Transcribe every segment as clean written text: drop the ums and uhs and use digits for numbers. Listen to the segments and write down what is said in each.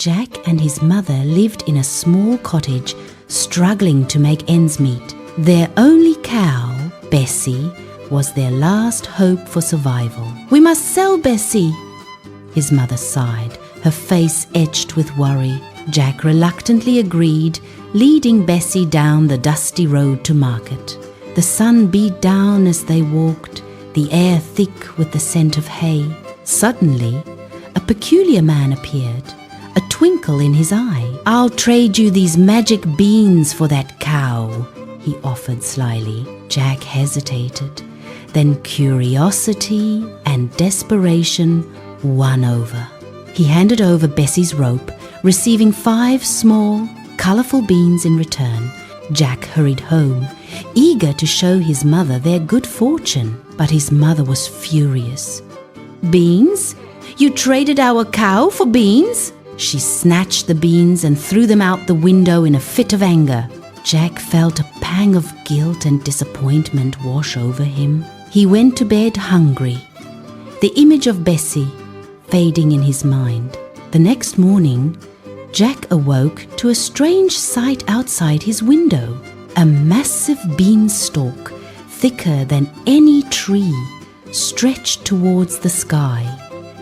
Jack and his mother lived in a small cottage, struggling to make ends meet. Their only cow, Bessie, was their last hope for survival. "We must sell Bessie," his mother sighed, her face etched with worry. Jack reluctantly agreed, leading Bessie down the dusty road to market. The sun beat down as they walked, the air thick with the scent of hay. Suddenly, a peculiar man appeared, a twinkle in his eye. "I'll trade you these magic beans for that cow," he offered slyly. Jack hesitated. Then curiosity and desperation won over. He handed over Bessie's rope, receiving 5 small, colorful beans in return. Jack hurried home, eager to show his mother their good fortune. But his mother was furious. "Beans? You traded our cow for beans?" She snatched the beans and threw them out the window in a fit of anger. Jack felt a pang of guilt and disappointment wash over him. He went to bed hungry, the image of Bessie fading in his mind. The next morning, Jack awoke to a strange sight outside his window. A massive beanstalk, thicker than any tree, stretched towards the sky.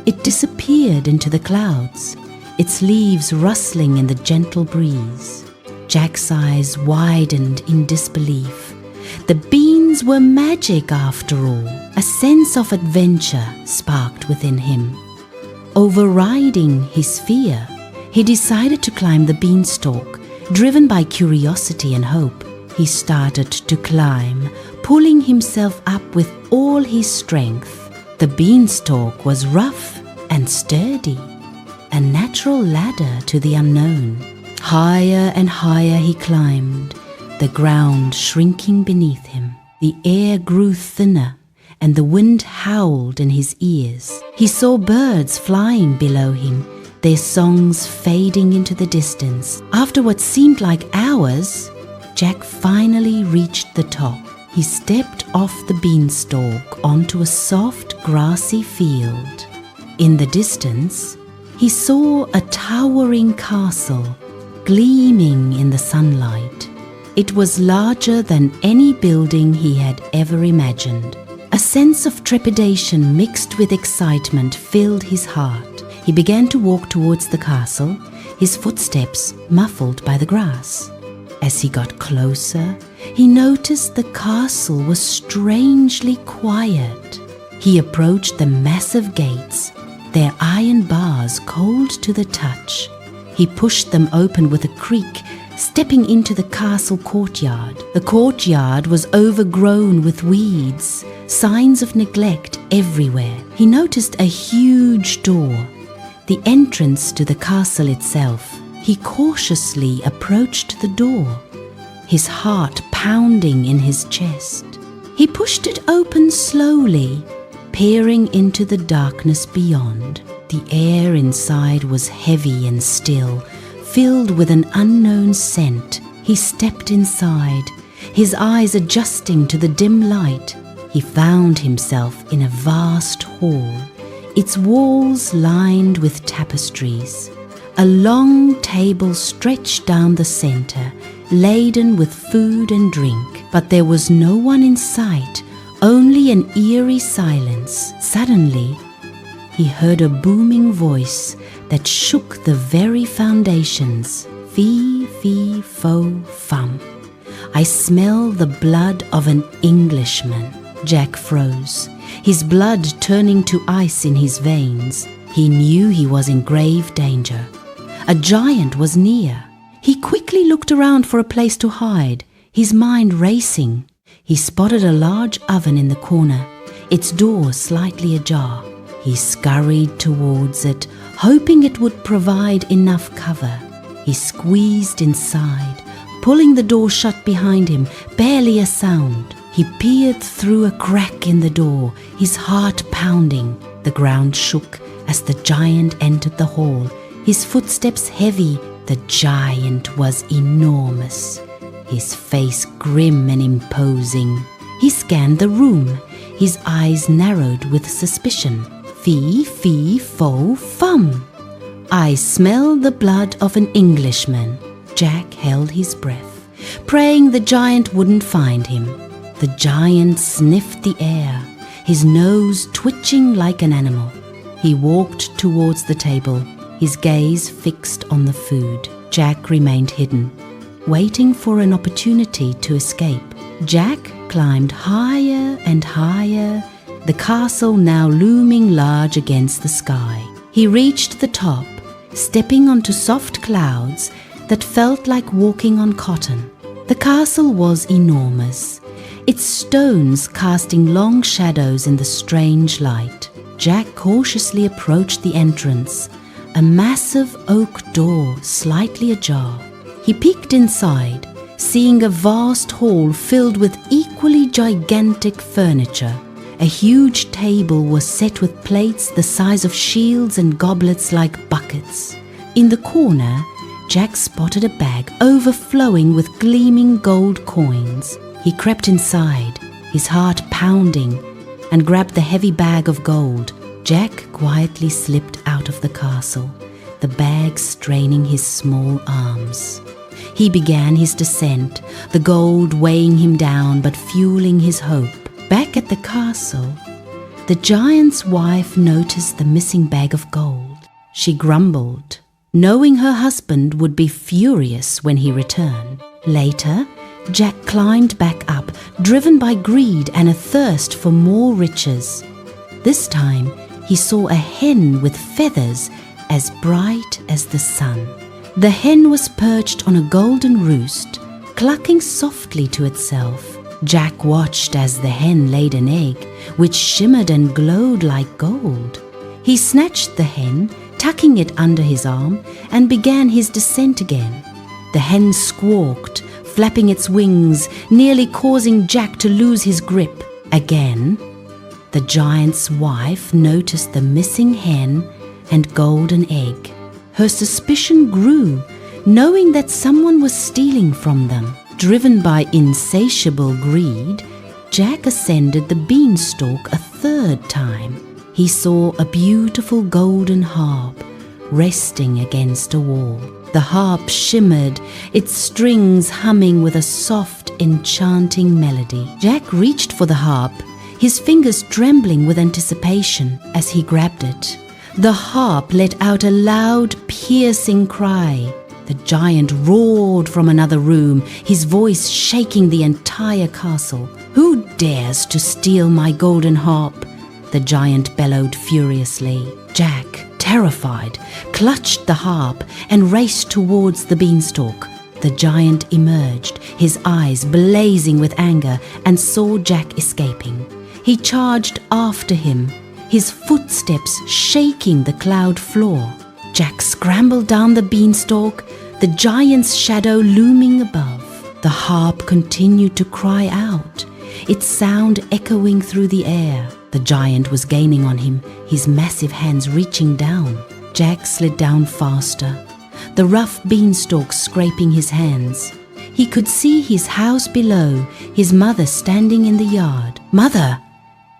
It disappeared into the clouds, its leaves rustling in the gentle breeze. Jack's eyes widened in disbelief. The beans were magic after all. A sense of adventure sparked within him. Overriding his fear, he decided to climb the beanstalk, driven by curiosity and hope. He started to climb, pulling himself up with all his strength. The beanstalk was rough and sturdy, a natural ladder to the unknown. Higher and higher he climbed, the ground shrinking beneath him. The air grew thinner, and the wind howled in his ears. He saw birds flying below him, their songs fading into the distance. After what seemed like hours, Jack finally reached the top. He stepped off the beanstalk onto a soft, grassy field. In the distance, he saw a towering castle gleaming in the sunlight. It was larger than any building he had ever imagined. A sense of trepidation mixed with excitement filled his heart. He began to walk towards the castle, his footsteps muffled by the grass. As he got closer, he noticed the castle was strangely quiet. He approached the massive gates, their iron bars cold to the touch. He pushed them open with a creak, stepping into the castle courtyard. The courtyard was overgrown with weeds, signs of neglect everywhere. He noticed a huge door, the entrance to the castle itself. He cautiously approached the door, his heart pounding in his chest. He pushed it open slowly, peering into the darkness beyond. The air inside was heavy and still, filled with an unknown scent. He stepped inside, his eyes adjusting to the dim light. He found himself in a vast hall, its walls lined with tapestries. A long table stretched down the center, laden with food and drink, but there was no one in sight, only an eerie silence. Suddenly, he heard a booming voice that shook the very foundations. "Fee, fee, fo, fum. I smell the blood of an Englishman." Jack froze, his blood turning to ice in his veins. He knew he was in grave danger. A giant was near. He quickly looked around for a place to hide, his mind racing. He spotted a large oven in the corner, its door slightly ajar. He scurried towards it, hoping it would provide enough cover. He squeezed inside, pulling the door shut behind him, barely a sound. He peered through a crack in the door, his heart pounding. The ground shook as the giant entered the hall, his footsteps heavy. The giant was enormous, his face grim and imposing. He scanned the room, his eyes narrowed with suspicion. "Fee, fee, fo, fum. I smell the blood of an Englishman." Jack held his breath, praying the giant wouldn't find him. The giant sniffed the air, his nose twitching like an animal. He walked towards the table, his gaze fixed on the food. Jack remained hidden, waiting for an opportunity to escape. Jack climbed higher and higher, the castle now looming large against the sky. He reached the top, stepping onto soft clouds that felt like walking on cotton. The castle was enormous, its stones casting long shadows in the strange light. Jack cautiously approached the entrance, a massive oak door slightly ajar. He peeked inside, seeing a vast hall filled with equally gigantic furniture. A huge table was set with plates the size of shields and goblets like buckets. In the corner, Jack spotted a bag overflowing with gleaming gold coins. He crept inside, his heart pounding, and grabbed the heavy bag of gold. Jack quietly slipped out of the castle, the bag straining his small arms. He began his descent, the gold weighing him down but fueling his hope. Back at the castle, the giant's wife noticed the missing bag of gold. She grumbled, knowing her husband would be furious when he returned. Later, Jack climbed back up, driven by greed and a thirst for more riches. This time, he saw a hen with feathers as bright as the sun. The hen was perched on a golden roost, clucking softly to itself. Jack watched as the hen laid an egg, which shimmered and glowed like gold. He snatched the hen, tucking it under his arm, and began his descent again. The hen squawked, flapping its wings, nearly causing Jack to lose his grip. Again, the giant's wife noticed the missing hen and golden egg. Her suspicion grew, knowing that someone was stealing from them. Driven by insatiable greed, Jack ascended the beanstalk a third time. He saw a beautiful golden harp resting against a wall. The harp shimmered, its strings humming with a soft, enchanting melody. Jack reached for the harp, his fingers trembling with anticipation as he grabbed it. The harp let out a loud, piercing cry. The giant roared from another room, his voice shaking the entire castle. "Who dares to steal my golden harp?" the giant bellowed furiously. Jack, terrified, clutched the harp and raced towards the beanstalk. The giant emerged, his eyes blazing with anger, and saw Jack escaping. He charged after him, his footsteps shaking the cloud floor. Jack scrambled down the beanstalk, the giant's shadow looming above. The harp continued to cry out, its sound echoing through the air. The giant was gaining on him, his massive hands reaching down. Jack slid down faster, the rough beanstalk scraping his hands. He could see his house below, his mother standing in the yard. "Mother!"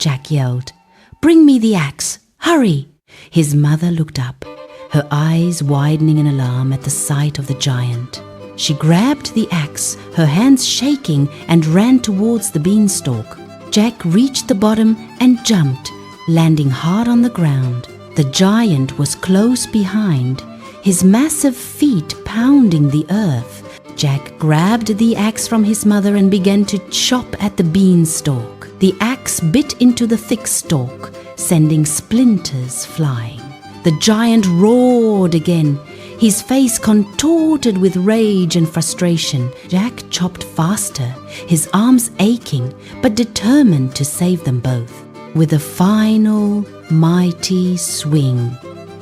Jack yelled. "Bring me the axe! Hurry!" His mother looked up, her eyes widening in alarm at the sight of the giant. She grabbed the axe, her hands shaking, and ran towards the beanstalk. Jack reached the bottom and jumped, landing hard on the ground. The giant was close behind, his massive feet pounding the earth. Jack grabbed the axe from his mother and began to chop at the beanstalk. The axe bit into the thick stalk, sending splinters flying. The giant roared again, his face contorted with rage and frustration. Jack chopped faster, his arms aching, but determined to save them both. With a final, mighty swing,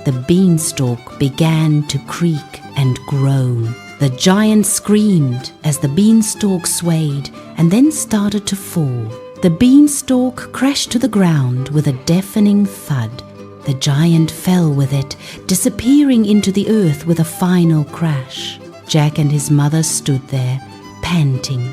the beanstalk began to creak and groan. The giant screamed as the beanstalk swayed and then started to fall. The beanstalk crashed to the ground with a deafening thud. The giant fell with it, disappearing into the earth with a final crash. Jack and his mother stood there, panting,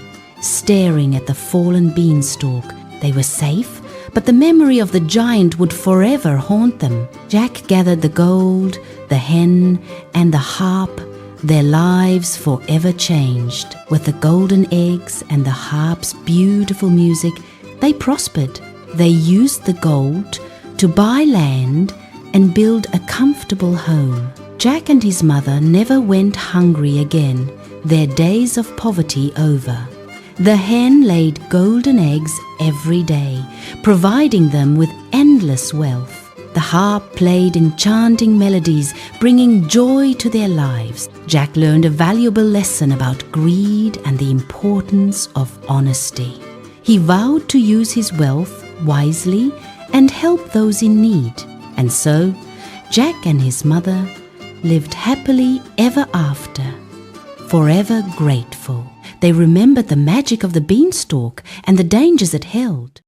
staring at the fallen beanstalk. They were safe, but the memory of the giant would forever haunt them. Jack gathered the gold, the hen, and the harp. Their lives forever changed. With the golden eggs and the harp's beautiful music, they prospered. They used the gold to buy land and build a comfortable home. Jack and his mother never went hungry again, their days of poverty over. The hen laid golden eggs every day, providing them with endless wealth. The harp played enchanting melodies, bringing joy to their lives. Jack learned a valuable lesson about greed and the importance of honesty. He vowed to use his wealth wisely and help those in need. And so, Jack and his mother lived happily ever after, forever grateful. They remembered the magic of the beanstalk and the dangers it held.